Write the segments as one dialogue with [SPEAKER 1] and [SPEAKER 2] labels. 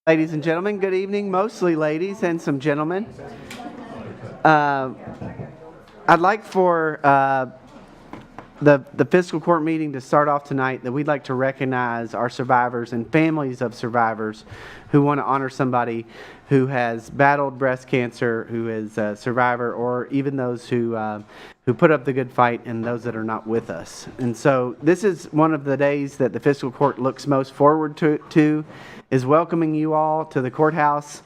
[SPEAKER 1] Ladies and gentlemen, good evening. Mostly ladies and some gentlemen. Uh, I'd like for the fiscal court meeting to start off tonight that we'd like to recognize our survivors and families of survivors who want to honor somebody who has battled breast cancer, who is a survivor, or even those who put up the good fight and those that are not with us. And so this is one of the days that the fiscal court looks most forward to is welcoming you all to the courthouse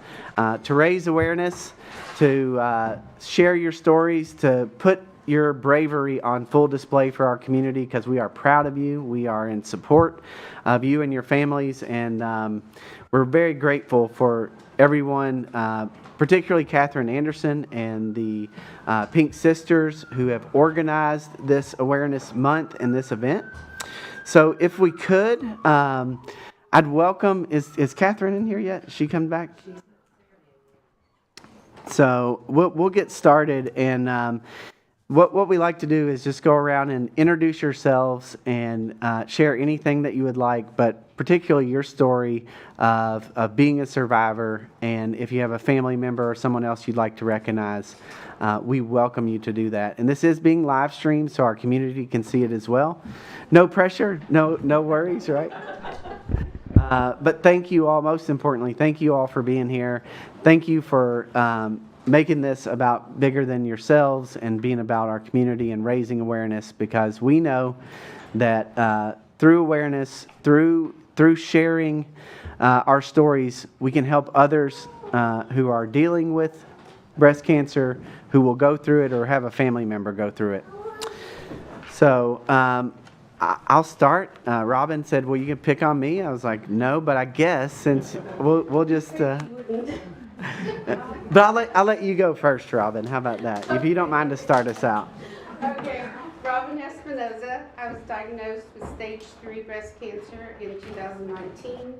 [SPEAKER 1] to raise awareness, to share your stories, to put your bravery on full display for our community, because we are proud of you. We are in support of you and your families, and we're very grateful for everyone, particularly Catherine Anderson and the Pink Sisters who have organized this awareness month and this event. So if we could, I'd welcome, is Catherine in here yet? Is she come back? So we'll get started, and what we like to do is just go around and introduce yourselves and share anything that you would like, but particularly your story of being a survivor, and if you have a family member or someone else you'd like to recognize, we welcome you to do that. And this is being live streamed so our community can see it as well. No pressure, no worries, right? But thank you all, most importantly, thank you all for being here. Thank you for making this about bigger than yourselves and being about our community and raising awareness, because we know that through awareness, through sharing our stories, we can help others who are dealing with breast cancer, who will go through it or have a family member go through it. So I'll start. Robin said, well, you can pick on me. I was like, no, but I guess since we'll just... But I'll let you go first, Robin. How about that? If you don't mind to start us out.
[SPEAKER 2] Okay. Robin Espinoza. I was diagnosed with stage 3 breast cancer in 2019.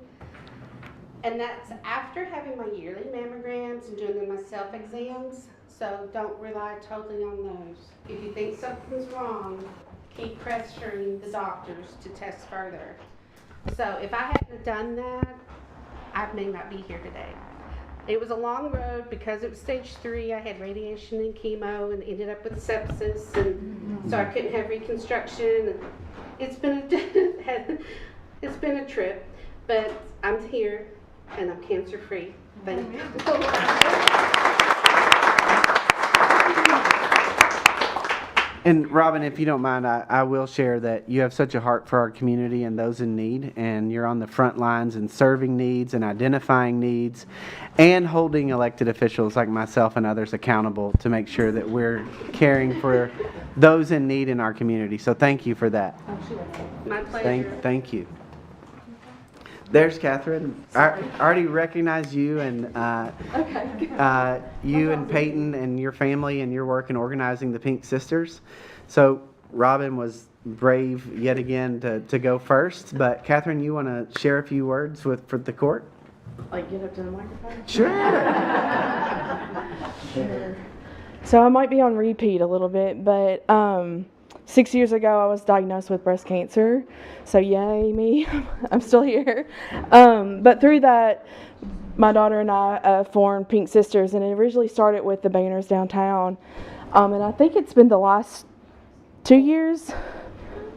[SPEAKER 2] And that's after having my yearly mammograms and doing my self-exams. So don't rely totally on those. If you think something's wrong, keep pressuring the doctors to test further. So if I hadn't done that, I may not be here today. It was a long road because it was stage 3. I had radiation and chemo and ended up with sepsis, and so I couldn't have reconstruction. It's been a trip, but I'm here and I'm cancer free. Thank you.
[SPEAKER 1] And Robin, if you don't mind, I will share that you have such a heart for our community and those in need, and you're on the front lines and serving needs and identifying needs and holding elected officials like myself and others accountable to make sure that we're caring for those in need in our community. So thank you for that.
[SPEAKER 2] My pleasure.
[SPEAKER 1] Thank you. There's Catherine. I already recognize you and you and Peyton and your family and your work in organizing the Pink Sisters. So Robin was brave yet again to go first. But Catherine, you want to share a few words for the court?
[SPEAKER 3] Like get up to the microphone?
[SPEAKER 1] Sure.
[SPEAKER 3] Sure. So I might be on repeat a little bit, but 6 years ago I was diagnosed with breast cancer. So yay me, I'm still here. But through that, my daughter and I formed Pink Sisters, and it originally started with the banners downtown. And I think it's been the last 2 years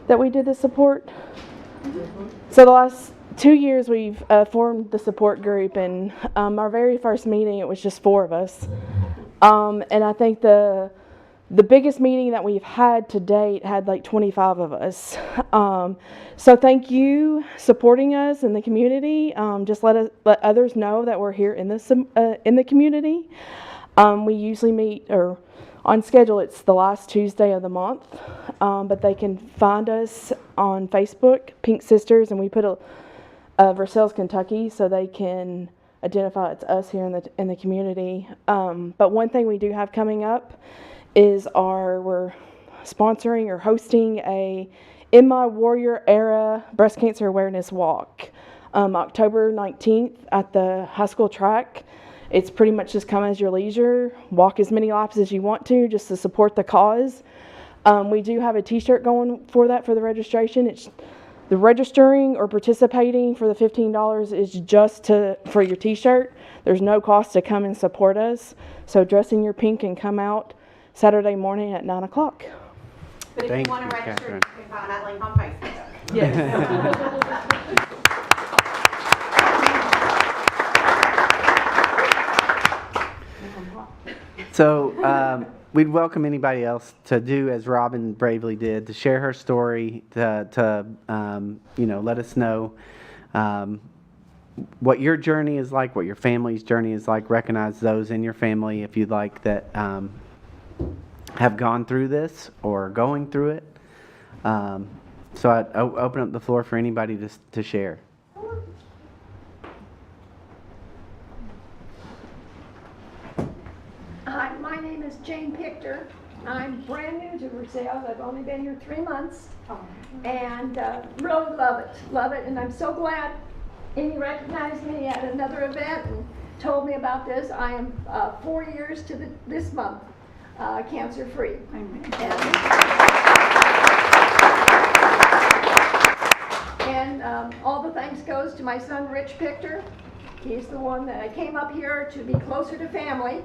[SPEAKER 3] that we did the support. So the last 2 years we've formed the support group, and our very first meeting, it was just 4 of us. And I think the biggest meeting that we've had to date had like 25 of us. So thank you supporting us in the community. Just let others know that we're here in the community. We usually meet, or on schedule, it's the last Tuesday of the month. But they can find us on Facebook, Pink Sisters, and we put Versailles, Kentucky, so they can identify it's us here in the community. But one thing we do have coming up is we're sponsoring or hosting a In My Warrior Era Breast Cancer Awareness Walk, October 19th at the high school track. It's pretty much just come as your leisure, walk as many laps as you want to, just to support the cause. We do have a t-shirt going for that for the registration. It's The registering or participating for the $15 is just for your t-shirt. There's no cost to come and support us. So dress in your pink and come out Saturday morning at 9 o'clock.
[SPEAKER 4] But if
[SPEAKER 1] Thank
[SPEAKER 4] you want
[SPEAKER 1] you,
[SPEAKER 4] to register,
[SPEAKER 1] Catherine.
[SPEAKER 4] you can find that link on Facebook.
[SPEAKER 3] Yes.
[SPEAKER 1] So we'd welcome anybody else to do as Robin bravely did, to share her story, to let us know what your journey is like, what your family's journey is like. Recognize those in your family, if you'd like, that have gone through this or going through it. So I'd open up the floor for anybody to share.
[SPEAKER 5] Hi, my name is Jane Pichter. I'm brand new to Versailles. I've only been here 3 months. And really love it. And I'm so glad Amy recognized me at another event and told me about this. I am 4 years to this month cancer-free. And all the thanks goes to my son, Rich Pichter. He's the one that I came up here to be closer to family.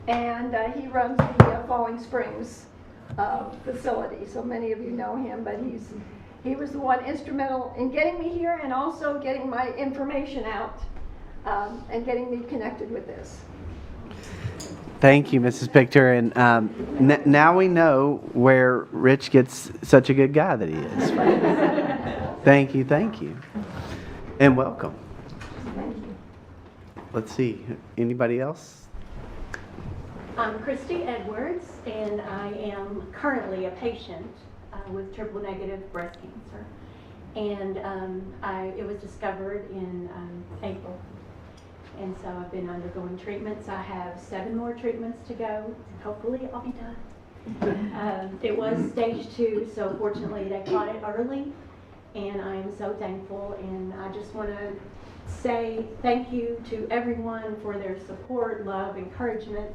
[SPEAKER 5] And he runs the Falling Springs facility, so many of you know him, but he was the one instrumental in getting me here and also getting my information out and getting me connected with this.
[SPEAKER 1] Thank you, Mrs. Pichter. And now we know where Rich gets such a good guy that he is. Thank you. And welcome.
[SPEAKER 5] Thank you.
[SPEAKER 1] Let's see, anybody else?
[SPEAKER 6] I'm Christy Edwards, and I am currently a patient with triple-negative breast cancer. And it was discovered in April. And so I've been undergoing treatments. I have 7 more treatments to go, and hopefully I'll be done. It was stage 2, so fortunately they caught it early, and I am so thankful. And I just want to say thank you to everyone for their support, love, encouragement.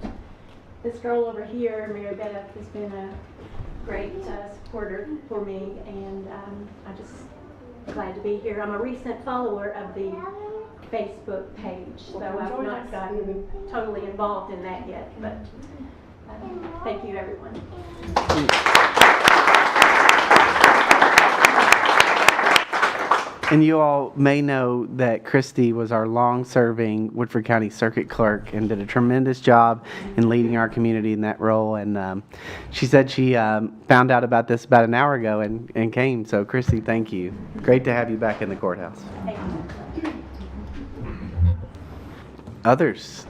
[SPEAKER 6] This girl over here, Mary Beth, has been a great supporter for me, and I'm just glad to be here. I'm a recent follower of the Facebook page, so I've not gotten totally involved in that yet, but thank you, everyone.
[SPEAKER 1] And you all may know that Christy was our long-serving Woodford County Circuit Clerk and did a tremendous job in leading our community in that role. And she said she found out about this about an hour ago and came. So, Christy, thank you. Great to have you back in the courthouse.
[SPEAKER 6] Thank you.
[SPEAKER 1] Others,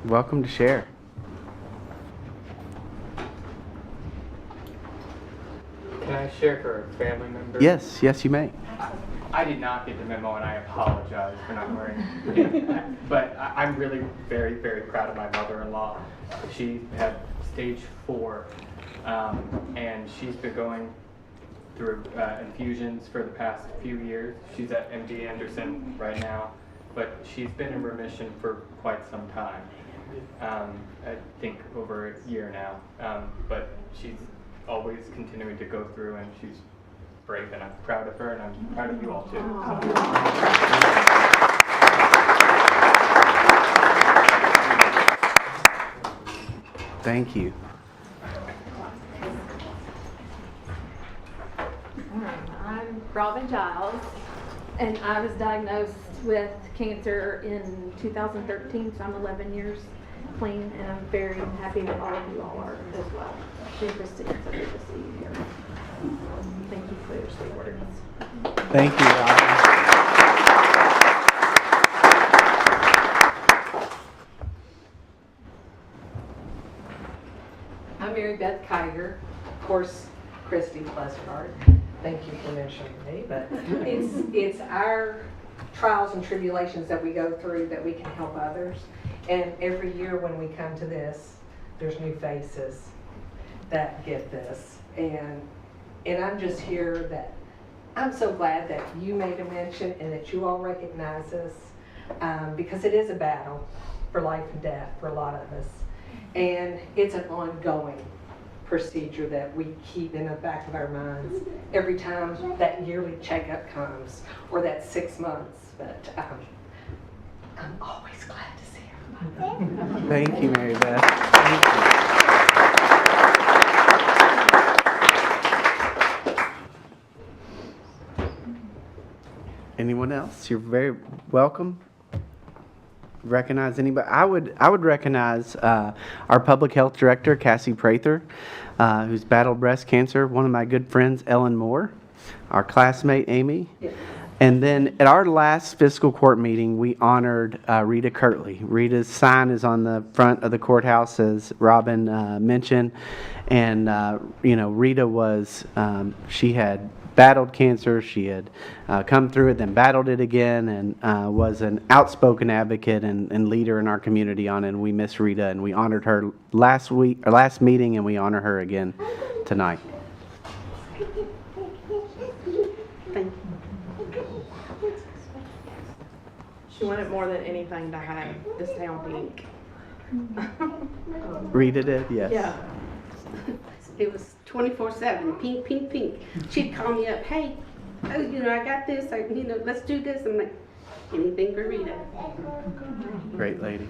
[SPEAKER 1] welcome to share.
[SPEAKER 7] Can I share for a family member?
[SPEAKER 1] Yes, you may.
[SPEAKER 7] I did not get the memo, and I apologize for not wearing it. But I'm really very, very proud of my mother-in-law. She had stage 4, and she's been going through infusions for the past few years. She's at MD Anderson right now, but she's been in remission for quite some time. I think over a year now. But she's always continuing to go through, and she's brave, and I'm proud of her, and I'm proud of you all too.
[SPEAKER 1] Thank you.
[SPEAKER 8] I'm Robin Giles, and I was diagnosed with cancer in 2013, so I'm 11 years clean, and I'm very happy that all of you all are as well. Jane Christine, so good to see you here. Thank you for your sweet words.
[SPEAKER 1] Thank you, Robin.
[SPEAKER 9] I'm Mary Beth Kiger, of course, Christy Pleasant. Thank you for mentioning me, but it's our trials and tribulations that we go through that we can help others. And every year when we come to this, there's new faces that get this. And I'm just here that I'm so glad that you made a mention and that you all recognize us, because it is a battle for life and death for a lot of us. And it's an ongoing procedure that we keep in the back of our minds every time that yearly checkup comes or that 6 months. But I'm always glad to see everybody.
[SPEAKER 1] Thank you, Mary Beth. Thank you. Anyone else? You're very welcome. Recognize anybody? I would recognize our public health director, Cassie Prather, who's battled breast cancer. One of my good friends, Ellen Moore, our classmate, Amy.
[SPEAKER 9] Yes.
[SPEAKER 1] And then at our last fiscal court meeting, we honored Rita Kirtley. Rita's sign is on the front of the courthouse, as Robin mentioned. And, Rita was, she had battled cancer. She had come through it, then battled it again, and was an outspoken advocate and leader in our community on it. And we miss Rita, and we honored her last meeting, and we honor her again tonight.
[SPEAKER 2] Thank you.
[SPEAKER 3] She wanted more than anything to have this town pink.
[SPEAKER 1] Rita did, yes.
[SPEAKER 3] Yeah.
[SPEAKER 2] It was 24/7, pink, pink, pink. She'd call me up, hey, I got this, let's do this. I'm like, anything for Rita.
[SPEAKER 1] Great lady.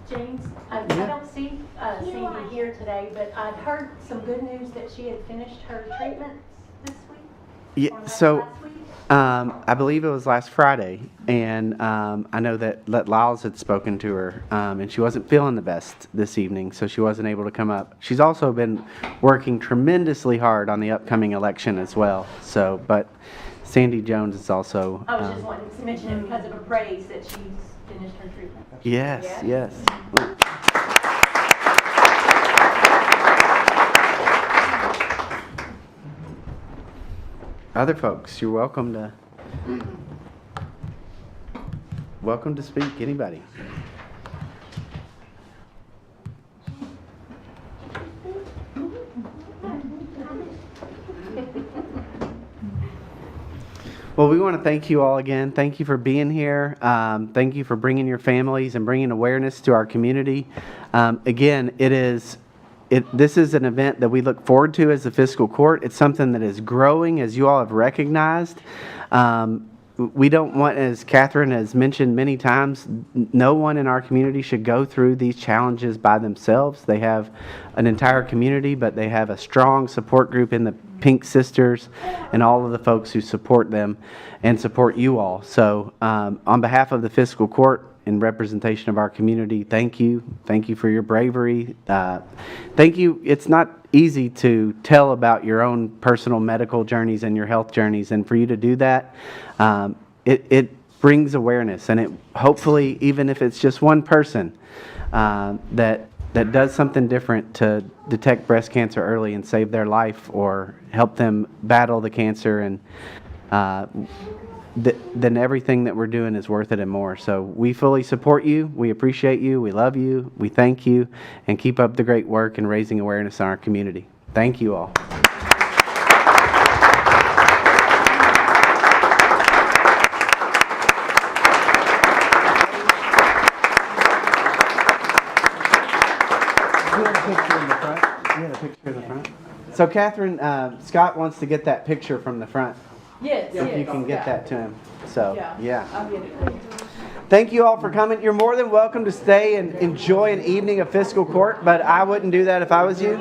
[SPEAKER 6] James, I don't see Sandy here today, but I'd heard some good news that she had finished her treatments this week.
[SPEAKER 1] Yeah,
[SPEAKER 6] Or
[SPEAKER 1] so
[SPEAKER 6] last week.
[SPEAKER 1] I believe it was last Friday, and I know that Lyles had spoken to her, and she wasn't feeling the best this evening, so she wasn't able to come up. She's also been working tremendously hard on the upcoming election as well. So, but Sandy Jones is also.
[SPEAKER 6] I was just wanting to mention it because of a praise that she's finished her treatment.
[SPEAKER 1] Yes, yes. Other folks, you're welcome to speak. Anybody? Well, we want to thank you all again. Thank you for being here. Thank you for bringing your families and bringing awareness to our community. Again, this is an event that we look forward to as the fiscal court. It's something that is growing, as you all have recognized. We don't want, as Catherine has mentioned many times, no one in our community should go through these challenges by themselves. They have an entire community, but they have a strong support group in the Pink Sisters and all of the folks who support them and support you all. So on behalf of the fiscal court, in representation of our community, thank you. Thank you for your bravery. Thank you. It's not easy to tell about your own personal medical journeys and your health journeys, and for you to do that, it brings awareness, and it hopefully, even if it's just one person that does something different to detect breast cancer early and save their life or help them battle the cancer, and then everything that we're doing is worth it and more. So we fully support you. We appreciate you. We love you. We thank you, and keep up the great work in raising awareness in our community. Thank you all. So Catherine, Scott wants to get that picture from the front.
[SPEAKER 3] Yes,
[SPEAKER 1] If you can get that to him. So, yeah.
[SPEAKER 3] I'll get it.
[SPEAKER 1] Thank you all for coming. You're more than welcome to stay and enjoy an evening of fiscal court, but I wouldn't do that if I was you.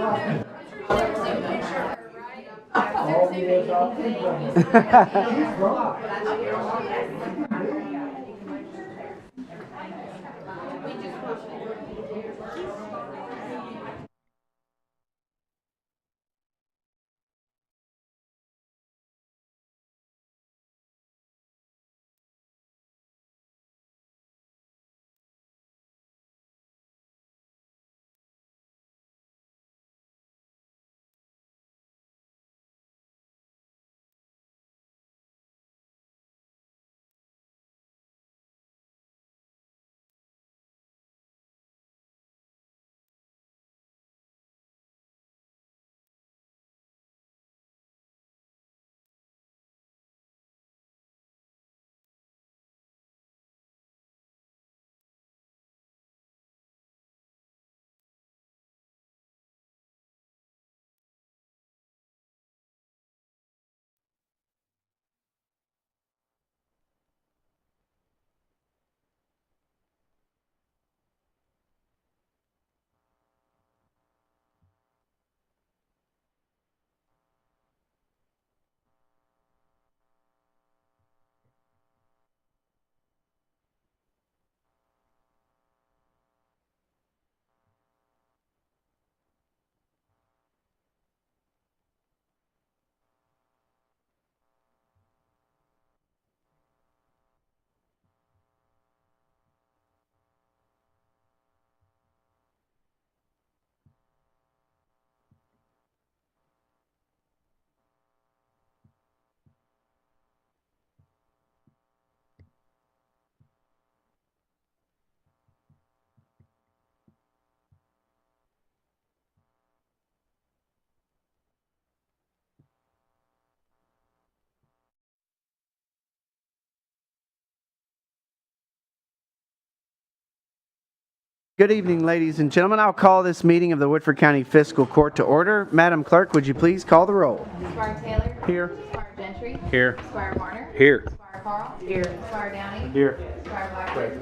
[SPEAKER 1] Good evening, ladies and gentlemen. I'll call this meeting of the Woodford County Fiscal Court to order. Madam Clerk, would you please call the roll?
[SPEAKER 8] Squire Taylor.
[SPEAKER 1] Here.
[SPEAKER 8] Squire Gentry.
[SPEAKER 7] Here.
[SPEAKER 8] Squire Warner.
[SPEAKER 7] Here.
[SPEAKER 8] Squire Carl. Here. Squire Downey.
[SPEAKER 7] Here.
[SPEAKER 8] Squire Blackburn.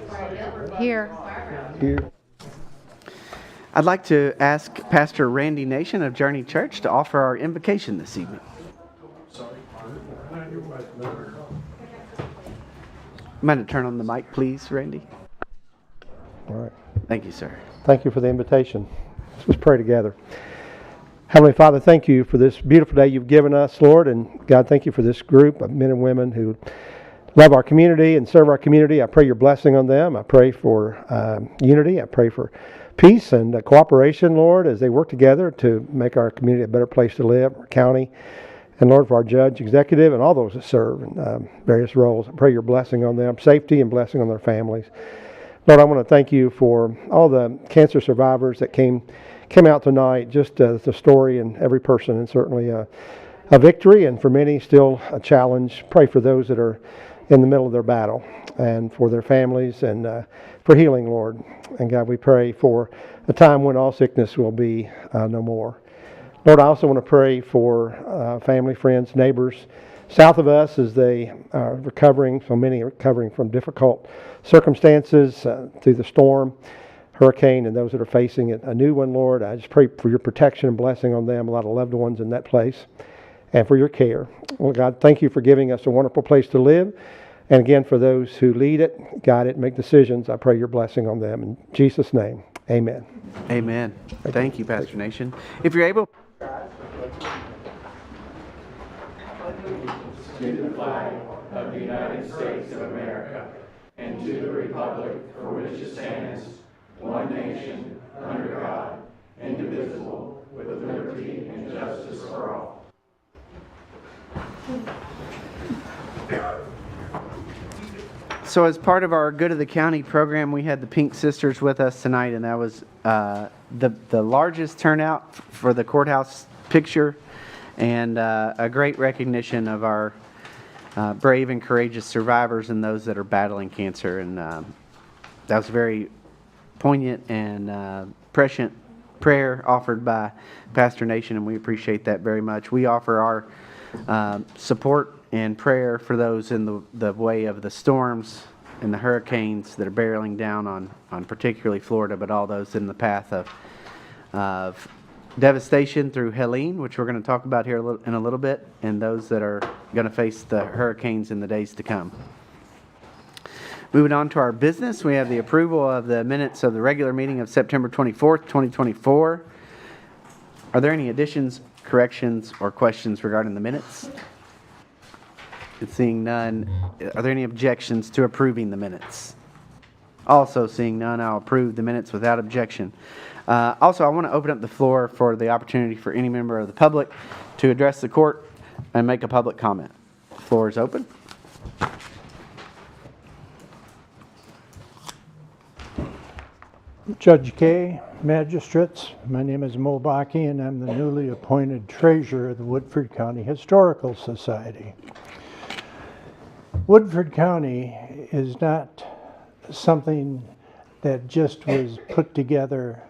[SPEAKER 8] Squire Hill.
[SPEAKER 3] Here.
[SPEAKER 8] Squire Brown.
[SPEAKER 1] Here. I'd like to ask Pastor Randy Nation of Journey Church to offer our invocation this evening. I'm going to turn on the mic, please, Randy.
[SPEAKER 10] All right.
[SPEAKER 1] Thank you, sir.
[SPEAKER 10] Thank you for the invitation. Let's pray together. Heavenly Father, thank you for this beautiful day you've given us, Lord. And God, thank you for this group of men and women who love our community and serve our community. I pray your blessing on them. I pray for unity. I pray for peace and cooperation, Lord, as they work together to make our community a better place to live, our county. And Lord, for our judge, executive, and all those that serve in various roles, I pray your blessing on them, safety and blessing on their families. Lord, I want to thank you for all the cancer survivors that came out tonight, just the story in every person, and certainly a victory, and for many still a challenge. Pray for those that are in the middle of their battle, and for their families, and for healing, Lord. And God, we pray for a time when all sickness will be no more. Lord, I also want to pray for family, friends, neighbors south of us as they are recovering. So many are recovering from difficult circumstances through the storm, hurricane, and those that are facing it, a new one, Lord. I just pray for your protection and blessing on them, a lot of loved ones in that place, and for your care. Well, God, thank you for giving us a wonderful place to live. And again, for those who lead it, guide it, make decisions, I pray your blessing on them. In Jesus' name, amen.
[SPEAKER 1] Amen. Thank you, Pastor Nation. If you're able...
[SPEAKER 11] To the flag of the United States of America and to the republic for which it stands, one nation, under God, indivisible, with liberty and justice for all.
[SPEAKER 1] So as part of our Good of the County program, we had the Pink Sisters with us tonight, and that was the largest turnout for the courthouse picture, and a great recognition of our brave and courageous survivors and those that are battling cancer. And that was very poignant and prescient prayer offered by Pastor Nation, and we appreciate that very much. We offer our support and prayer for those in the way of the storms and the hurricanes that are barreling down on particularly Florida, but all those in the path of devastation through Helene, which we're going to talk about here in a little bit, and those that are going to face the hurricanes in the days to come. Moving on to our business, we have the approval of the minutes of the regular meeting of September 24th, 2024. Are there any additions, corrections, or questions regarding the minutes? Seeing none, are there any objections to approving the minutes? Also seeing none, I'll approve the minutes without objection. Also, I want to open up the floor for the opportunity for any member of the public to address the court and make a public comment. The floor is open.
[SPEAKER 12] Judge Kay, magistrates, my name is Mo Baki, and I'm the newly appointed treasurer of the Woodford County Historical Society. Woodford County is not something that just was put together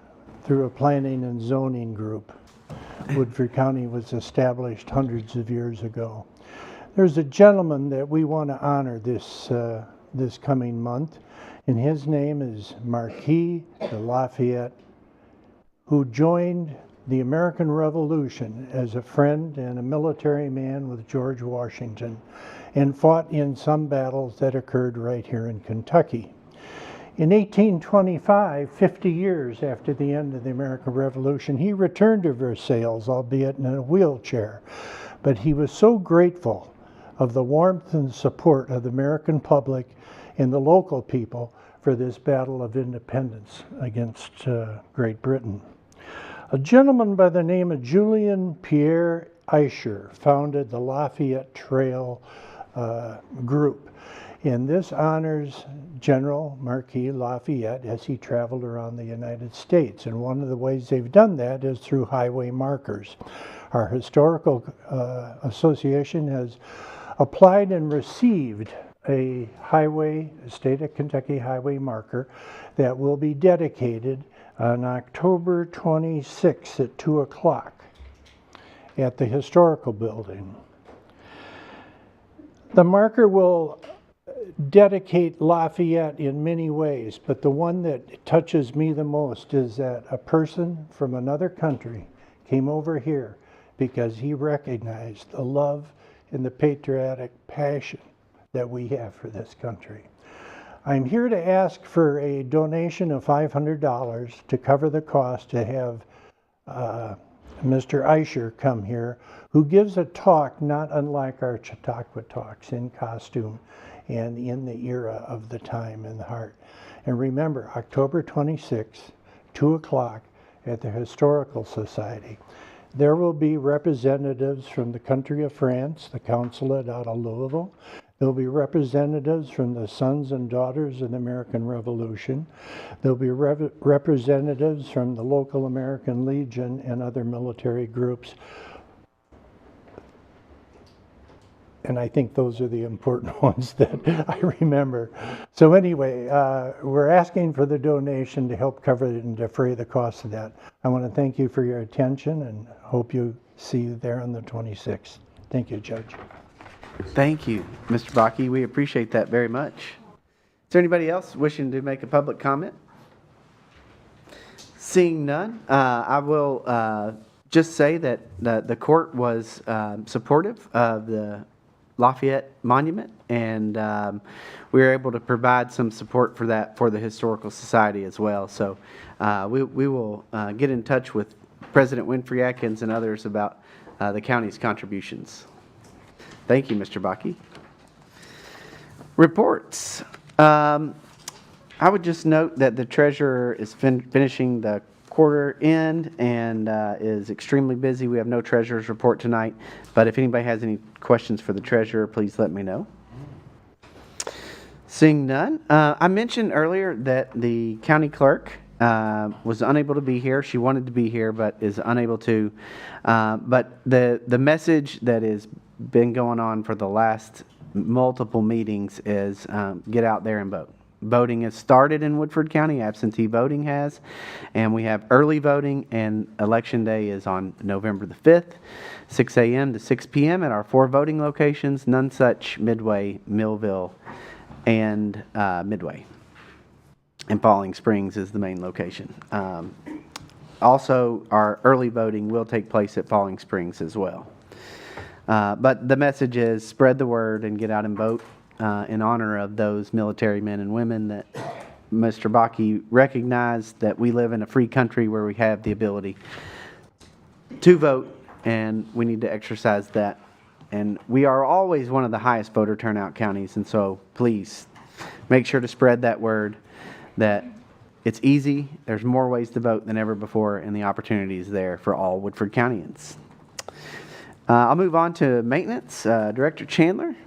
[SPEAKER 12] through a planning and zoning group. Woodford County was established hundreds of years ago. There's a gentleman that we want to honor this coming month, and his name is Marquis de Lafayette, who joined the American Revolution as a friend and a military man with George Washington, and fought in some battles that occurred right here in Kentucky. In 1825, 50 years after the end of the American Revolution, he returned to Versailles, albeit in a wheelchair. But he was so grateful of the warmth and support of the American public and the local people for this battle of independence against Great Britain. A gentleman by the name of Julian Pierre Eicher founded the Lafayette Trail group. And this honors General Marquis Lafayette as he traveled around the United States. And one of the ways they've done that is through highway markers. Our historical association has applied and received a highway, a state of Kentucky highway marker that will be dedicated on October 26th at 2 o'clock at the historical building. The marker will dedicate Lafayette in many ways, but the one that touches me the most is that a person from another country came over here because he recognized the love and the patriotic passion that we have for this country. I'm here to ask for a donation of $500 to cover the cost to have Mr. Eicher come here, who gives a talk not unlike our Chautauqua talks, in costume and in the era of the time and the heart. And remember, October 26th, 2 o'clock at the Historical Society. There will be representatives from the country of France, the consulate out of Louisville. There will be representatives from the Sons and Daughters of the American Revolution. There will be representatives from the local American Legion and other military groups. And I think those are the important ones that I remember. So anyway, we're asking for the donation to help cover and defray the cost of that. I want to thank you for your attention and hope you see you there on the 26th. Thank you, Judge.
[SPEAKER 1] Thank you, Mr. Bakke. We appreciate that very much. Is there anybody else wishing to make a public comment? Seeing none, I will just say that the court was supportive of the Lafayette Monument, and we were able to provide some support for that for the Historical Society as well. So we will get in touch with President Winfrey Atkins and others about the county's contributions. Thank you, Mr. Bakke. Reports. I would just note that the treasurer is finishing the quarter end and is extremely busy. We have no treasurer's report tonight, but if anybody has any questions for the treasurer, please let me know. Seeing none, I mentioned earlier that the county clerk was unable to be here. She wanted to be here, but is unable to. But the message that has been going on for the last multiple meetings is get out there and vote. Voting has started in Woodford County, absentee voting has, and we have early voting, and Election Day is on November the 5th, 6 a.m. to 6 p.m. at our 4 voting locations, Nonesuch, Midway, Millville, and Midway. And Falling Springs is the main location. Also, our early voting will take place at Falling Springs as well. But the message is spread the word and get out and vote. In honor of those military men and women that Mr. Bakke recognized that we live in a free country where we have the ability to vote, and we need to exercise that. And we are always one of the highest voter turnout counties, and so please make sure to spread that word that it's easy, there's more ways to vote than ever before, and the opportunity is there for all Woodford Countyans. I'll move on to maintenance. Director Chandler,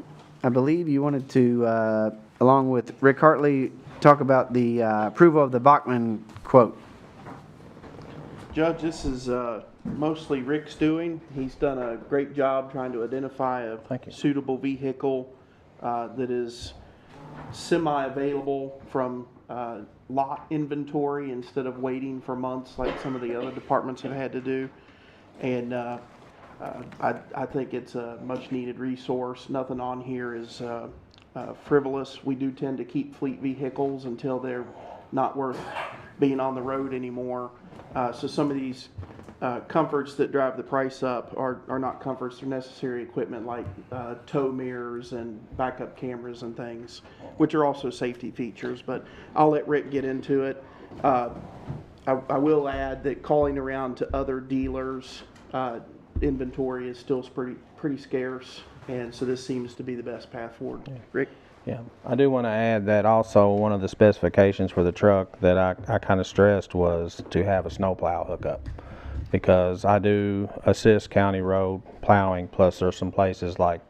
[SPEAKER 1] I believe you wanted to, along with Rick Hartley, talk about the approval of the Bachman quote.
[SPEAKER 13] Judge, this is mostly Rick's doing. He's done a great job trying to identify a suitable vehicle that is semi-available from lot inventory instead of waiting for months like some of the other departments have had to do. And I think it's a much needed resource. Nothing on here is frivolous. We do tend to keep fleet vehicles until they're not worth being on the road anymore. So some of these comforts that drive the price up are not comforts, they're necessary equipment like tow mirrors and backup cameras and things, which are also safety features, but I'll let Rick get into it. I will add that calling around to other dealers, inventory is still pretty scarce, and so this seems to be the best path forward. Rick?
[SPEAKER 14] Yeah, I do want to add that also one of the specifications for the truck that I kind of stressed was to have a snowplow hookup, because I do assist county road plowing, plus there's some places like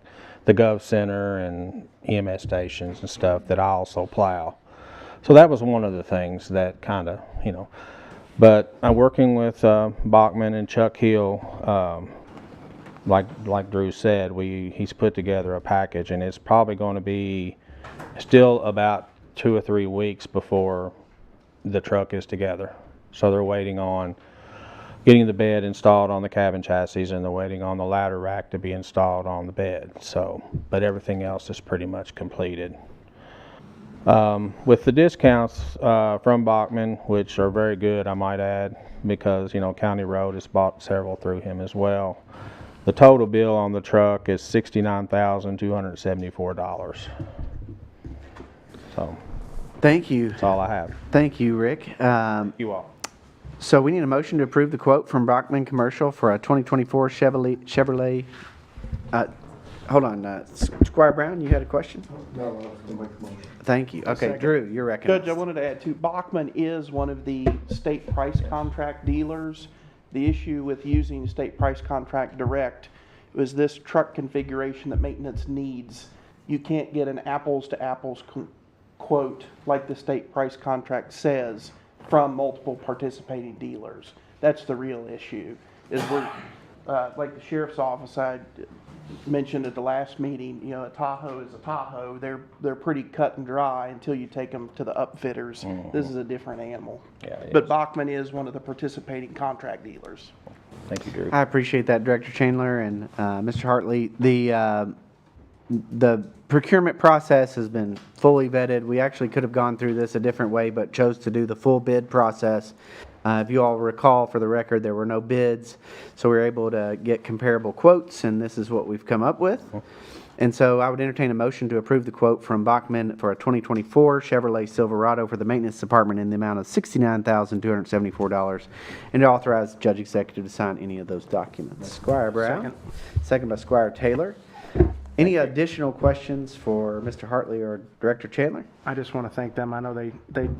[SPEAKER 14] the Gov Center and EMS stations and stuff that I also plow. So that was one of the things that kind of, but I'm working with Bachman and Chuck Hill. Like Drew said, he's put together a package, and it's probably going to be still about 2 or 3 weeks before the truck is together. So they're waiting on getting the bed installed on the cabin chassis, and they're waiting on the ladder rack to be installed on the bed. So, but everything else is pretty much completed. With the discounts from Bachman, which are very good, I might add, because, you know, County Road has bought several through him as well. The total bill on the truck is $69,274. So,
[SPEAKER 1] Thank you.
[SPEAKER 14] that's all I have.
[SPEAKER 1] Thank you, Rick.
[SPEAKER 14] You all.
[SPEAKER 1] So we need a motion to approve the quote from Brockman Commercial for a 2024 Chevrolet. Hold on, Squire Brown, you had a question?
[SPEAKER 11] No, I was gonna make the motion.
[SPEAKER 1] Thank you. Okay,
[SPEAKER 13] Second.
[SPEAKER 1] Drew, you're recognized.
[SPEAKER 13] Judge, I wanted to add too, Bachman is one of the state price contract dealers. The issue with using state price contract direct was this truck configuration that maintenance needs. You can't get an apples to apples quote like the state price contract says from multiple participating dealers. That's the real issue, is we're, like the sheriff's office, I mentioned at the last meeting, you know, a Tahoe is a Tahoe. They're pretty cut and dry until you take them to the upfitters. This is a different animal.
[SPEAKER 14] Yeah, it
[SPEAKER 13] But
[SPEAKER 14] is.
[SPEAKER 13] Bachman is one of the participating contract dealers.
[SPEAKER 14] Thank you, Drew.
[SPEAKER 1] I appreciate that, Director Chandler and Mr. Hartley. The procurement process has been fully vetted. We actually could have gone through this a different way, but chose to do the full bid process. If you all recall, for the record, there were no bids, so we were able to get comparable quotes, and this is what we've come up with. And so I would entertain a motion to approve the quote from Bachman for a 2024 Chevrolet Silverado for the maintenance department in the amount of $69,274, and to authorize the judge executive to sign any of those documents. Squire Brown. Second by Squire Taylor. Any additional questions for Mr. Hartley or Director Chandler?
[SPEAKER 13] I just want to thank them. I know they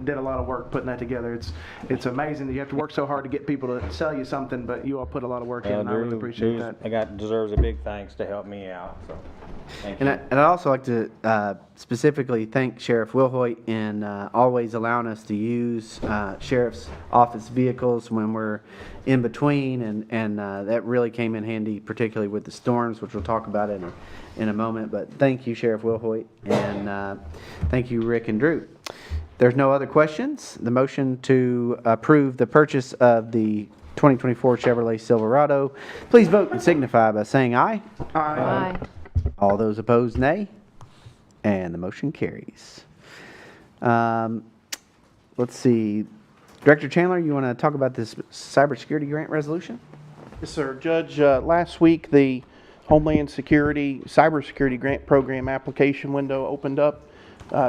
[SPEAKER 13] did a lot of work putting that together. It's amazing that you have to work so hard to get people to sell you something, but you all put a lot of work in, and I really appreciate that.
[SPEAKER 14] Deserves a big thanks to help me out, so. Thank you.
[SPEAKER 1] And I'd also like to specifically thank Sheriff Wilhoit in always allowing us to use Sheriff's Office vehicles when we're in between, and that really came in handy, particularly with the storms, which we'll talk about in a moment. But thank you, Sheriff Wilhoit, and thank you, Rick and Drew. There's no other questions. The motion to approve the purchase of the 2024 Chevrolet Silverado, please vote and signify by saying aye.
[SPEAKER 8] Aye.
[SPEAKER 1] All those opposed, nay. And the motion carries. Let's see. Director Chandler, you want to talk about this cybersecurity grant resolution?
[SPEAKER 13] Yes, sir. Judge, last week the Homeland Security Cybersecurity Grant Program application window opened up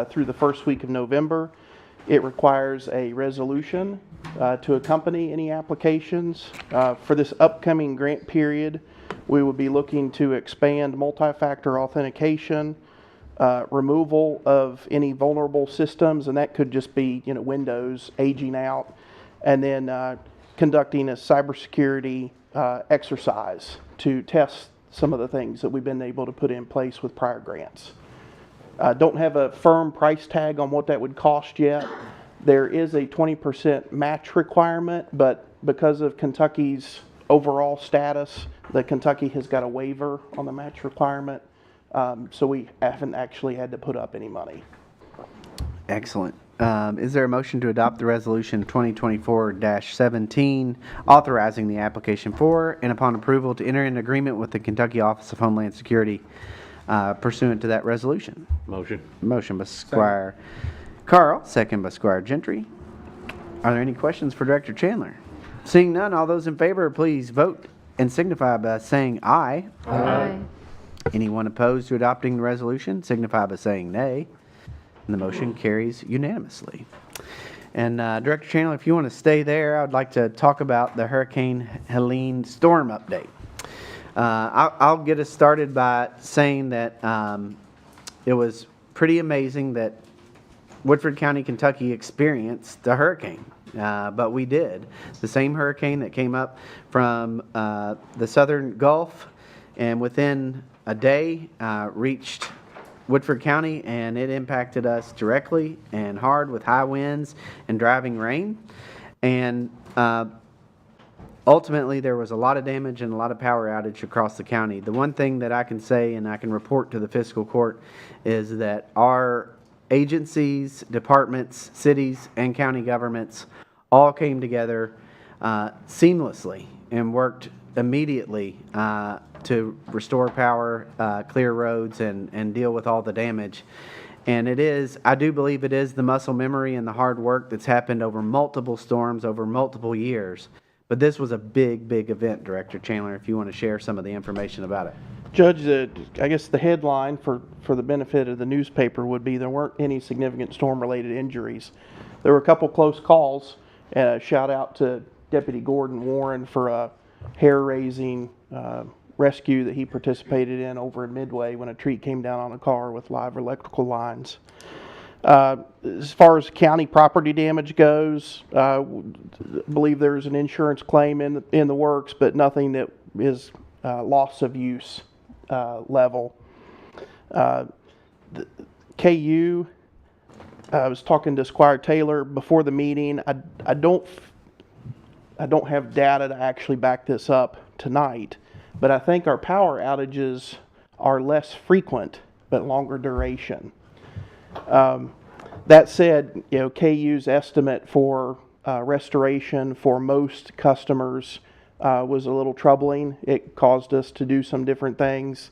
[SPEAKER 13] through the first week of November. It requires a resolution to accompany any applications. For this upcoming grant period, we will be looking to expand multi-factor authentication, removal of any vulnerable systems, and that could just be, you know, Windows aging out, and then conducting a cybersecurity exercise to test some of the things that we've been able to put in place with prior grants. Don't have a firm price tag on what that would cost yet. There is a 20% match requirement, but because of Kentucky's overall status, the Kentucky has got a waiver on the match requirement, so we haven't actually had to put up any money.
[SPEAKER 1] Excellent. Is there a motion to adopt the resolution 2024-17 authorizing the application for and upon approval to enter an agreement with the Kentucky Office of Homeland Security pursuant to that resolution?
[SPEAKER 11] Motion.
[SPEAKER 1] Motion by Squire Carl, second by Squire Gentry. Are there any questions for Director Chandler? Seeing none, all those in favor, please vote and signify by saying aye.
[SPEAKER 8] Aye.
[SPEAKER 1] Anyone opposed to adopting the resolution, signify by saying nay. And the motion carries unanimously. And Director Chandler, if you want to stay there, I'd like to talk about the Hurricane Helene storm update. I'll get us started by saying that it was pretty amazing that Woodford County, Kentucky experienced a hurricane. But we did. The same hurricane that came up from the southern Gulf and within a day reached Woodford County, and it impacted us directly and hard with high winds and driving rain. And ultimately, there was a lot of damage and a lot of power outage across the county. The one thing that I can say, and I can report to the fiscal court, is that our agencies, departments, cities, and county governments all came together seamlessly and worked immediately to restore power, clear roads, and deal with all the damage. And I do believe it is the muscle memory and the hard work that's happened over multiple storms, over multiple years. But this was a big, big event, Director Chandler, if you want to share some of the information about it.
[SPEAKER 13] Judge, I guess the headline for the benefit of the newspaper would be there weren't any significant storm-related injuries. There were a couple close calls. Shout out to Deputy Gordon Warren for a hair-raising rescue that he participated in over in Midway when a tree came down on a car with live electrical lines. As far as county property damage goes, I believe there's an insurance claim in the works, but nothing that is loss of use level. KU, I was talking to Squire Taylor before the meeting. I don't have data to actually back this up tonight, but I think our power outages are less frequent but longer duration. That said, KU's estimate for restoration for most customers was a little troubling. It caused us to do some different things,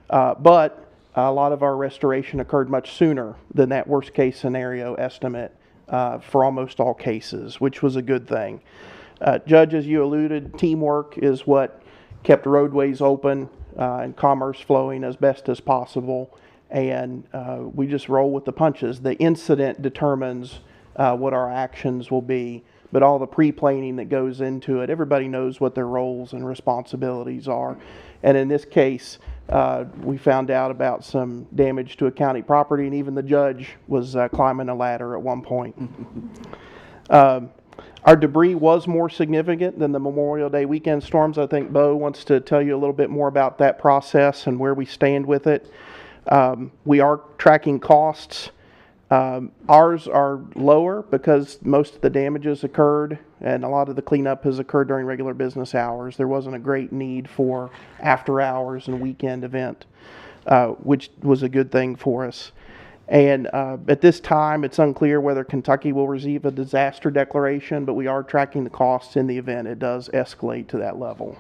[SPEAKER 13] but a lot of our restoration occurred much sooner than that worst case scenario estimate for almost all cases, which was a good thing. Judge, as you alluded, teamwork is what kept roadways open and commerce flowing as best as possible, and we just roll with the punches. The incident determines what our actions will be, but all the pre-planning that goes into it, everybody knows what their roles and responsibilities are. And in this case, we found out about some damage to a county property, and even the judge was climbing a ladder at one point. Our debris was more significant than the Memorial Day weekend storms. I think Bo wants to tell you a little bit more about that process and where we stand with it. We are tracking costs. Ours are lower because most of the damages occurred and a lot of the cleanup has occurred during regular business hours. There wasn't a great need for after hours and weekend event, which was a good thing for us. And at this time, it's unclear whether Kentucky will receive a disaster declaration, but we are tracking the costs in the event it does escalate to that level.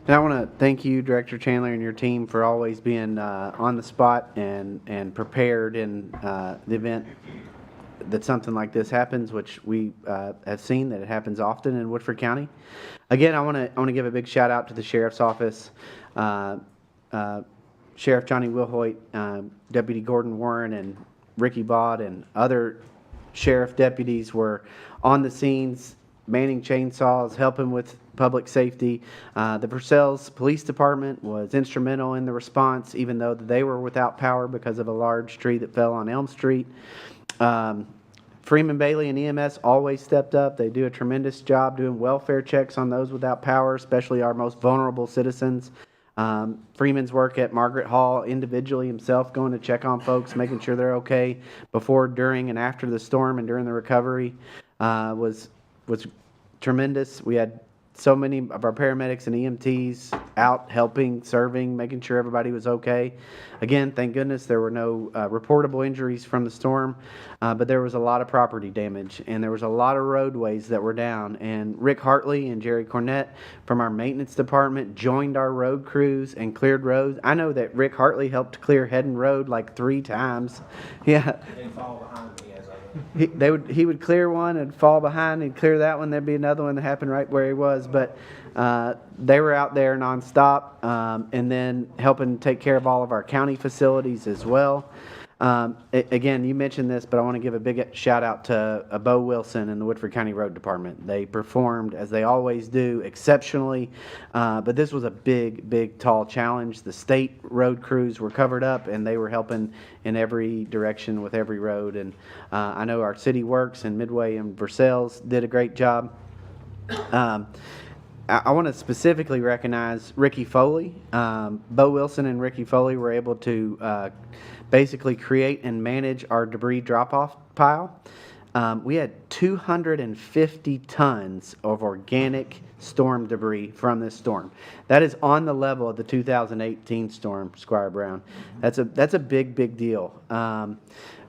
[SPEAKER 1] And I want to thank you, Director Chandler, and your team for always being on the spot and prepared in the event that something like this happens, which we have seen that it happens often in Woodford County. Again, I want to give a big shout out to the Sheriff's Office, Sheriff Johnny Wilhoit, Deputy Gordon Warren, and Ricky Baud, and other sheriff deputies were on the scenes, manning chainsaws, helping with public safety. The Versailles Police Department was instrumental in the response, even though they were without power because of a large tree that fell on Elm Street. Freeman Bailey and EMS always stepped up. They do a tremendous job doing welfare checks on those without power, especially our most vulnerable citizens. Freeman's work at Margaret Hall individually himself, going to check on folks, making sure they're okay before, during, and after the storm and during the recovery was tremendous. We had so many of our paramedics and EMTs out helping, serving, making sure everybody was okay. Again, thank goodness there were no reportable injuries from the storm, but there was a lot of property damage, and there was a lot of roadways that were down. And Rick Hartley and Jerry Cornett from our maintenance department joined our road crews and cleared roads. I know that Rick Hartley helped clear Hedden Road like 3 times. Yeah.
[SPEAKER 14] Didn't fall behind me as I
[SPEAKER 1] He would clear one and fall behind. He'd clear that one. There'd be another one that happened right where he was. But they were out there nonstop, and then helping take care of all of our county facilities as well. Again, you mentioned this, but I want to give a big shout out to Bo Wilson and the Woodford County Road Department. They performed, as they always do, exceptionally, but this was a big, tall challenge. The state road crews were covered up, and they were helping in every direction with every road. And I know our City Works and Midway and Versailles did a great job. I want to specifically recognize Ricky Foley. Bo Wilson and Ricky Foley were able to basically create and manage our debris drop-off pile. We had 250 tons of organic storm debris from this storm. That is on the level of the 2018 storm, Squire Brown. That's a big deal.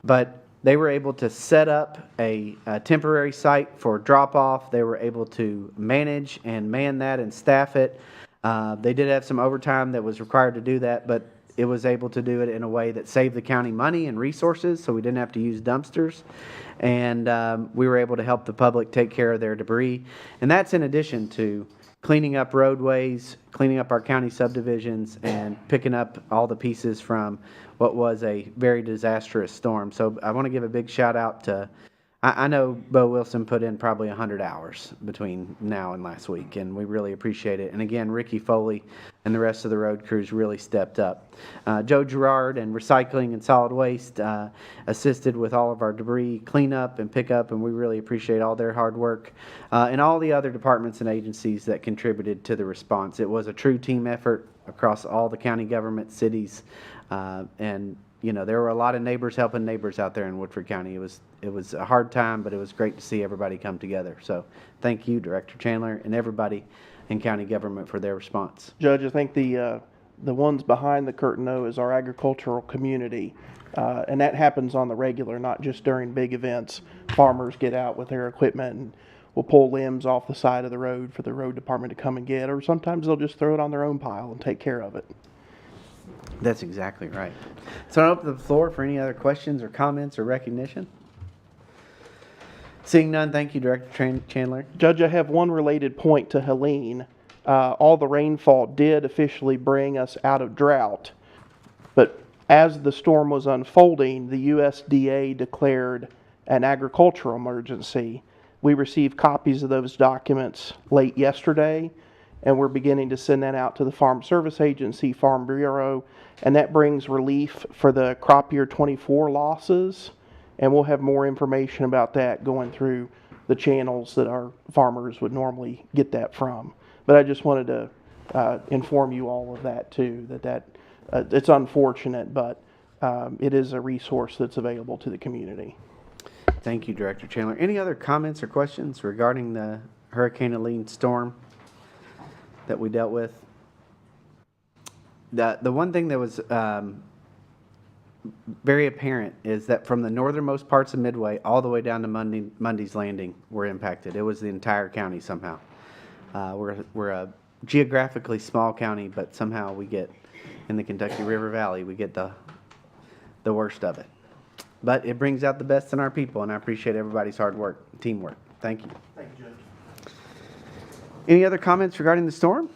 [SPEAKER 1] but they were able to set up a temporary site for drop-off. They were able to manage and man that and staff it. They did have some overtime that was required to do that, but it was able to do it in a way that saved the county money and resources, so we didn't have to use dumpsters. And we were able to help the public take care of their debris. And that's in addition to cleaning up roadways, cleaning up our county subdivisions, and picking up all the pieces from what was a very disastrous storm. So I want to give a big shout out to, I know Bo Wilson put in probably 100 hours between now and last week, and we really appreciate it. And again, Ricky Foley and the rest of the road crews really stepped up. Joe Gerard and Recycling and Solid Waste assisted with all of our debris cleanup and pickup, and we really appreciate all their hard work. And all the other departments and agencies that contributed to the response. It was a true team effort across all the county government, cities, and you know, there were a lot of neighbors helping neighbors out there in Woodford County. It was a hard time, but it was great to see everybody come together. So thank you, Director Chandler, and everybody in county government for their response.
[SPEAKER 13] Judge, I think the ones behind the curtain, though, is our agricultural community. And that happens on the regular, not just during big events. Farmers get out with their equipment and will pull limbs off the side of the road for the road department to come and get, or sometimes they'll just throw it on their own pile and take care of it.
[SPEAKER 1] That's exactly right. So I'll open the floor for any other questions or comments or recognition. Seeing none, thank you, Director Chandler.
[SPEAKER 13] Judge, I have one related point to Helene. All the rainfall did officially bring us out of drought, but as the storm was unfolding, the USDA declared an agricultural emergency. We received copies of those documents late yesterday, and we're beginning to send that out to the Farm Service Agency, Farm Bureau, and that brings relief for the crop year 24 losses. And we'll have more information about that going through the channels that our farmers would normally get that from. But I just wanted to inform you all of that too, that it's unfortunate, but it is a resource that's available to the community.
[SPEAKER 1] Thank you, Director Chandler. Any other comments or questions regarding the Hurricane Helene storm that we dealt with? The one thing that was very apparent is that from the northernmost parts of Midway all the way down to Mundy's Landing were impacted. It was the entire county somehow. We're a geographically small county, but somehow we get, in the Kentucky River Valley, we get the worst of it. But it brings out the best in our people, and I appreciate everybody's hard work, teamwork. Thank you.
[SPEAKER 13] Thank you, Judge.
[SPEAKER 1] Any other comments regarding the storm?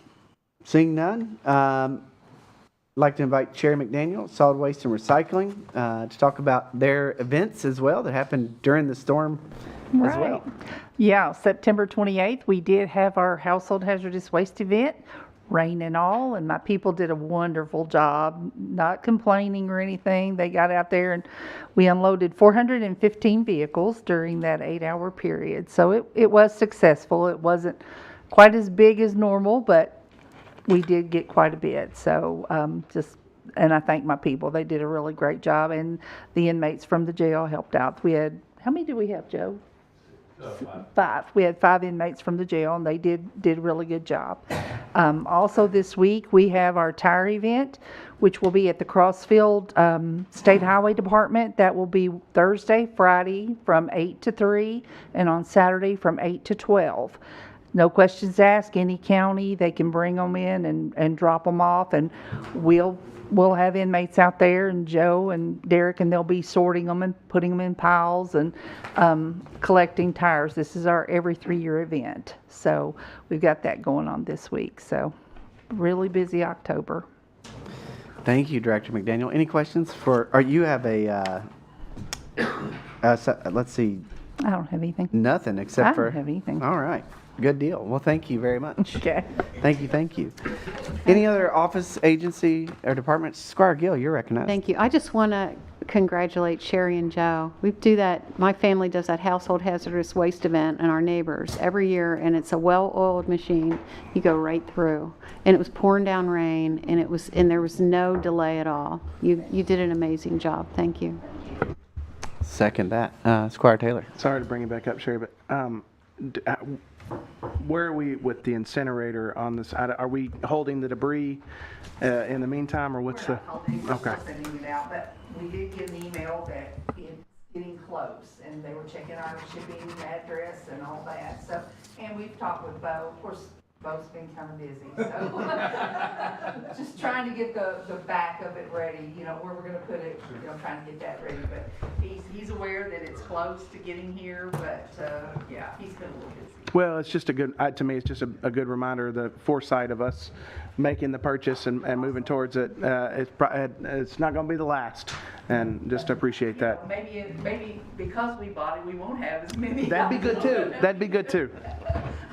[SPEAKER 1] Seeing none, I'd like to invite Sherry McDaniel, Solid Waste and Recycling, to talk about their events as well that happened during the storm as well.
[SPEAKER 15] Yeah, September 28th, we did have our household hazardous waste event, rain and all, and my people did a wonderful job, not complaining or anything. They got out there and we unloaded 415 vehicles during that 8-hour period. So it was successful. It wasn't quite as big as normal, but we did get quite a bit. So and I thank my people. They did a really great job, and the inmates from the jail helped out. We had, how many do we have, Joe? 5. We had 5 inmates from the jail, and they did a really good job. Also this week, we have our tire event, which will be at the Crossfield State Highway Department. That will be Thursday, Friday from 8 to 3, and on Saturday from 8 to 12. No questions asked. Any county, they can bring them in and drop them off, and we'll have inmates out there, and Joe and Derek, and they'll be sorting them and putting them in piles and collecting tires. This is our every 3-year event. So we've got that going on this week. So really busy October.
[SPEAKER 1] Thank you, Director McDaniel. Any questions for, or you have a, let's see.
[SPEAKER 15] I don't have anything.
[SPEAKER 1] Nothing except for.
[SPEAKER 15] I don't have anything.
[SPEAKER 1] All right. Good deal. Well, thank you very much.
[SPEAKER 15] Okay.
[SPEAKER 1] Thank you. Any other office, agency, or departments? Squire Gill, you're recognized.
[SPEAKER 16] Thank you. I just want to congratulate Sherry and Joe. We do that, my family does that household hazardous waste event and our neighbors every year, and it's a well-oiled machine. You go right through. And it was pouring down rain, and there was no delay at all. You did an amazing job. Thank you.
[SPEAKER 1] Second that. Squire Taylor.
[SPEAKER 13] Sorry to bring you back up, Sherry, but where are we with the incinerator on this? Are we holding the debris in the meantime, or what's the?
[SPEAKER 17] Okay. Sending it out, but we did get an email that
[SPEAKER 15] getting close, and they were checking our shipping address and all that, so, and we've talked with Bo, of course, Bo's been kind of busy, so, just trying to get the back of it ready, you know, where we're gonna put it, you know, trying to get that ready, but he's aware that it's close to getting here, but, yeah, he's been a little busy.
[SPEAKER 13] Well, it's just a good, to me, it's just a good reminder of the foresight of us making the purchase and moving towards it. It's not going to be the last, and just appreciate that.
[SPEAKER 15] Maybe because we bought it, we won't have as many.
[SPEAKER 13] That'd be good too. That'd be good too.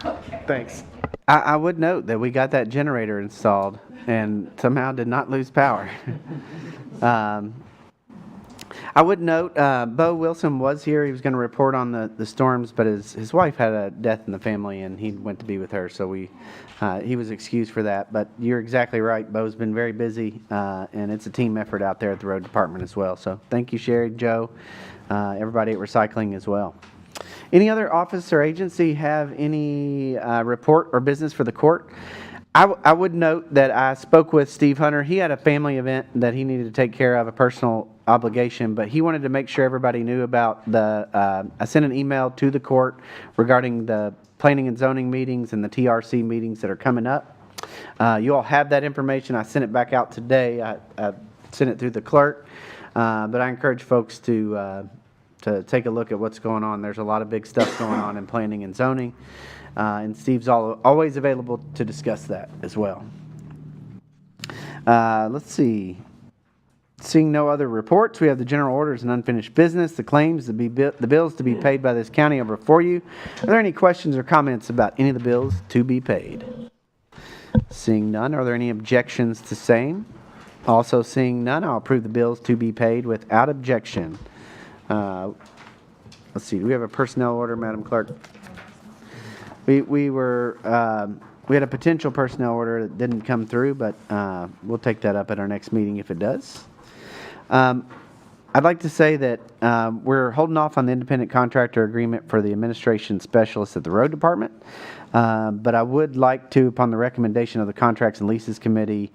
[SPEAKER 15] Okay.
[SPEAKER 13] Thanks.
[SPEAKER 1] I would note that we got that generator installed and somehow did not lose power. I would note, Bo Wilson was here. He was going to report on the storms, but his wife had a death in the family, and he went to be with her, so he was excused for that. But you're exactly right. Bo's been very busy, and it's a team effort out there at the road department as well. So thank you, Sherry, Joe, everybody at Recycling as well. Any other office or agency have any report or business for the court? I would note that I spoke with Steve Hunter. He had a family event that he needed to take care of, a personal obligation, but he wanted to make sure everybody knew about I sent an email to the court regarding the planning and zoning meetings and the TRC meetings that are coming up. You all have that information. I sent it back out today. I sent it through the clerk, but I encourage folks to take a look at what's going on. There's a lot of big stuff going on in planning and zoning. And Steve's always available to discuss that as well. Let's see. Seeing no other reports, we have the general orders and unfinished business, the claims, the bills to be paid by this county are before you. Are there any questions or comments about any of the bills to be paid? Seeing none, are there any objections to same? Also seeing none, I'll approve the bills to be paid without objection. Let's see, do we have a personnel order, Madam Clerk? We had a potential personnel order that didn't come through, but we'll take that up at our next meeting if it does. I'd like to say that we're holding off on the independent contractor agreement for the administration specialist at the road department, but I would like to, upon the recommendation of the Contracts and Leases Committee,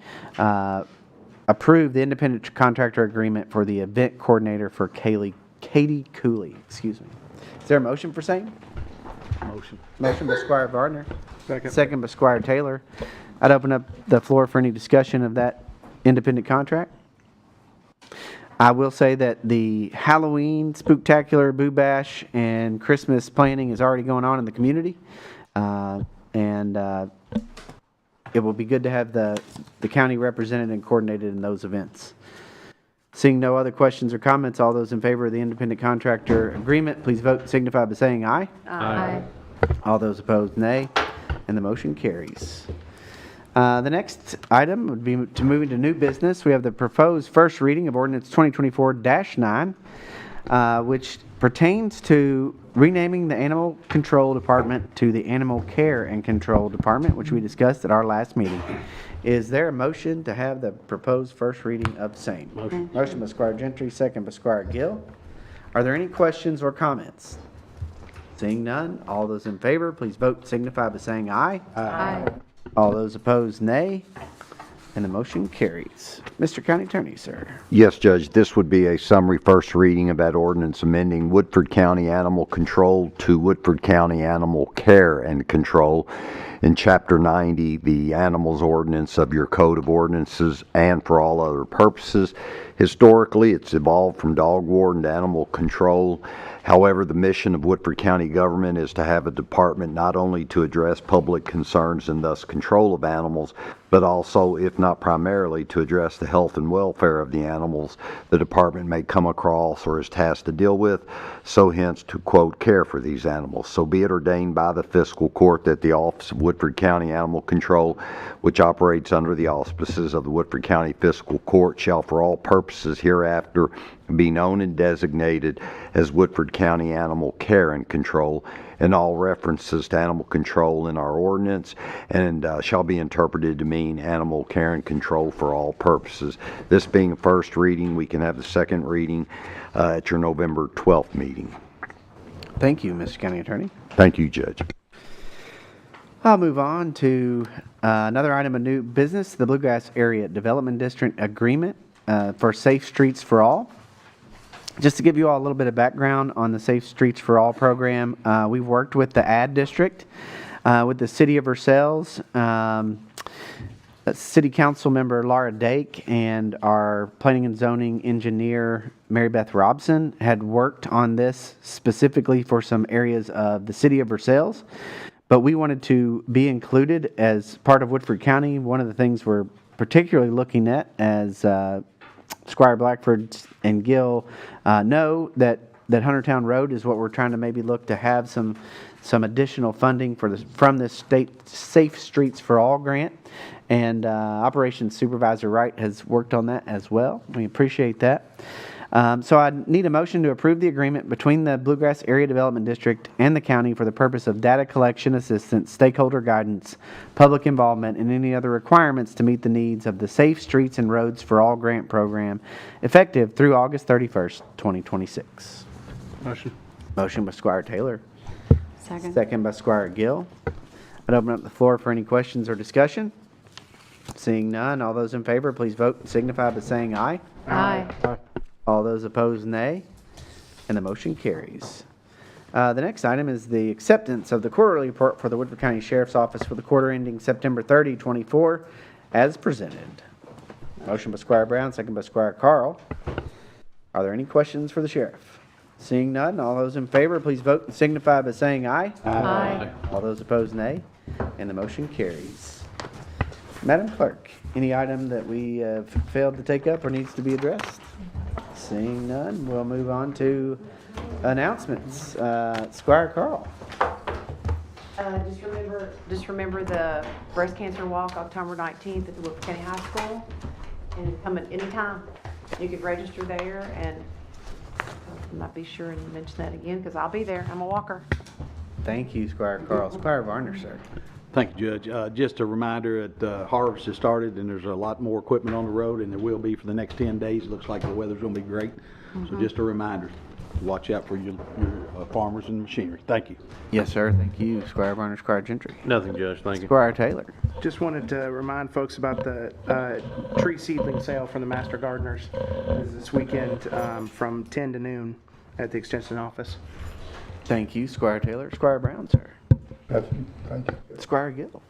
[SPEAKER 1] approve the independent contractor agreement for the event coordinator for Katie Cooley. Excuse me. Is there a motion for same?
[SPEAKER 13] Motion.
[SPEAKER 1] Motion by Squire Gardner.
[SPEAKER 13] Second.
[SPEAKER 1] Second by Squire Taylor. I'd open up the floor for any discussion of that independent contract. I will say that the Halloween Spooktacular, Boo Bash, and Christmas planning is already going on in the community. And it will be good to have the county represented and coordinated in those events. Seeing no other questions or comments, all those in favor of the independent contractor agreement, please vote signify by saying aye.
[SPEAKER 16] Aye.
[SPEAKER 1] All those opposed, nay. And the motion carries. The next item would be to move into new business. We have the proposed first reading of ordinance 2024-9, which pertains to renaming the Animal Control Department to the Animal Care and Control Department, which we discussed at our last meeting. Is there a motion to have the proposed first reading of same? Motion. Motion by Squire Gentry, second by Squire Gill. Are there any questions or comments? Seeing none, all those in favor, please vote signify by saying aye.
[SPEAKER 16] Aye.
[SPEAKER 1] All those opposed, nay. And the motion carries. Mr. County Attorney, sir.
[SPEAKER 17] Yes, Judge, this would be a summary first reading of that ordinance amending Woodford County Animal Control to Woodford County Animal Care and Control. In Chapter 90, the Animals Ordinance of your Code of Ordinances, and for all other purposes. Historically, it's evolved from dog warden to animal control. However, the mission of Woodford County government is to have a department not only to address public concerns and thus control of animals, but also, if not primarily, to address the health and welfare of the animals the department may come across or is tasked to deal with, so hence to, quote, care for these animals. So be it ordained by the fiscal court that the Office of Woodford County Animal Control, which operates under the auspices of the Woodford County Fiscal Court, shall for all purposes hereafter be known and designated as Woodford County Animal Care and Control, and all references to animal control in our ordinance, and shall be interpreted to mean animal care and control for all purposes. This being a first reading, we can have the second reading at your November 12th meeting.
[SPEAKER 1] Thank you, Mr. County Attorney.
[SPEAKER 17] Thank you, Judge.
[SPEAKER 1] I'll move on to another item of new business, the Bluegrass Area Development District Agreement for Safe Streets for All. Just to give you all a little bit of background on the Safe Streets for All program, we've worked with the AD district, with the city of Versailles, City Council member Laura Dake, and our planning and zoning engineer Mary Beth Robson had worked on this specifically for some areas of the city of Versailles. But we wanted to be included as part of Woodford County. One of the things we're particularly looking at, as Squire Blackford and Gill know, that Huntertown Road is what we're trying to maybe look to have some additional funding from the state Safe Streets for All grant. And Operations Supervisor Wright has worked on that as well. We appreciate that. So I need a motion to approve the agreement between the Bluegrass Area Development District and the county for the purpose of data collection assistance, stakeholder guidance, public involvement, and any other requirements to meet the needs of the Safe Streets and Roads for All grant program, effective through August 31st, 2026.
[SPEAKER 13] Motion.
[SPEAKER 1] Motion by Squire Taylor.
[SPEAKER 16] Second.
[SPEAKER 1] Second by Squire Gill. I'd open up the floor for any questions or discussion. Seeing none, all those in favor, please vote and signify by saying aye.
[SPEAKER 16] Aye.
[SPEAKER 1] All those opposed, nay. And the motion carries. The next item is the acceptance of the quarterly report for the Woodford County Sheriff's Office for the quarter ending September 30, 24, as presented. Motion by Squire Brown, second by Squire Carl. Are there any questions for the sheriff? Seeing none, all those in favor, please vote and signify by saying aye.
[SPEAKER 16] Aye.
[SPEAKER 1] All those opposed, nay. And the motion carries. Madam Clerk, any item that we have failed to take up or needs to be addressed? Seeing none, we'll move on to announcements. Squire Carl.
[SPEAKER 4] Just remember the breast cancer walk October 19th at the Woodford County High School, and come at any time. You could register there, and I might be sure and mention that again because I'll be there. I'm a walker.
[SPEAKER 1] Thank you, Squire Carl. Squire Varner, sir.
[SPEAKER 18] Thank you, Judge. Just a reminder that harvest has started and there's a lot more equipment on the road, and there will be for the next 10 days. It looks like the weather's going to be great. So just a reminder, watch out for your farmers and machinery. Thank you.
[SPEAKER 1] Yes, sir. Thank you, Squire Varner. Squire Gentry.
[SPEAKER 19] Nothing, Judge. Thank you.
[SPEAKER 1] Squire Taylor.
[SPEAKER 13] Just wanted to remind folks about the tree seedling sale from the Master Gardeners this weekend from 10 to noon at the Extension Office.
[SPEAKER 1] Thank you, Squire Taylor. Squire Brown, sir.
[SPEAKER 10] Thank you.
[SPEAKER 1] Squire Gill.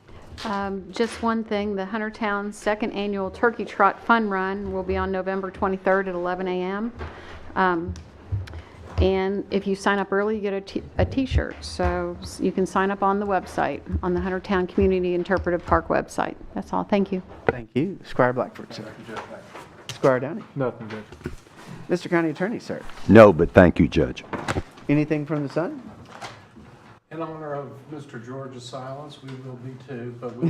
[SPEAKER 16] Just one thing, the Huntertown Second Annual Turkey Trot Fun Run will be on November 23rd at 11 a.m. And if you sign up early, you get a t-shirt. So you can sign up on the website, on the Huntertown Community Interpretive Park website. That's all. Thank you.
[SPEAKER 1] Thank you. Squire Blackford, sir. Squire Downey.
[SPEAKER 19] Nothing, Judge.
[SPEAKER 1] Mr. County Attorney, sir.
[SPEAKER 17] No, but thank you, Judge.
[SPEAKER 1] Anything from the Sun?
[SPEAKER 20] In honor of Mr. George's silence, we will be too, but we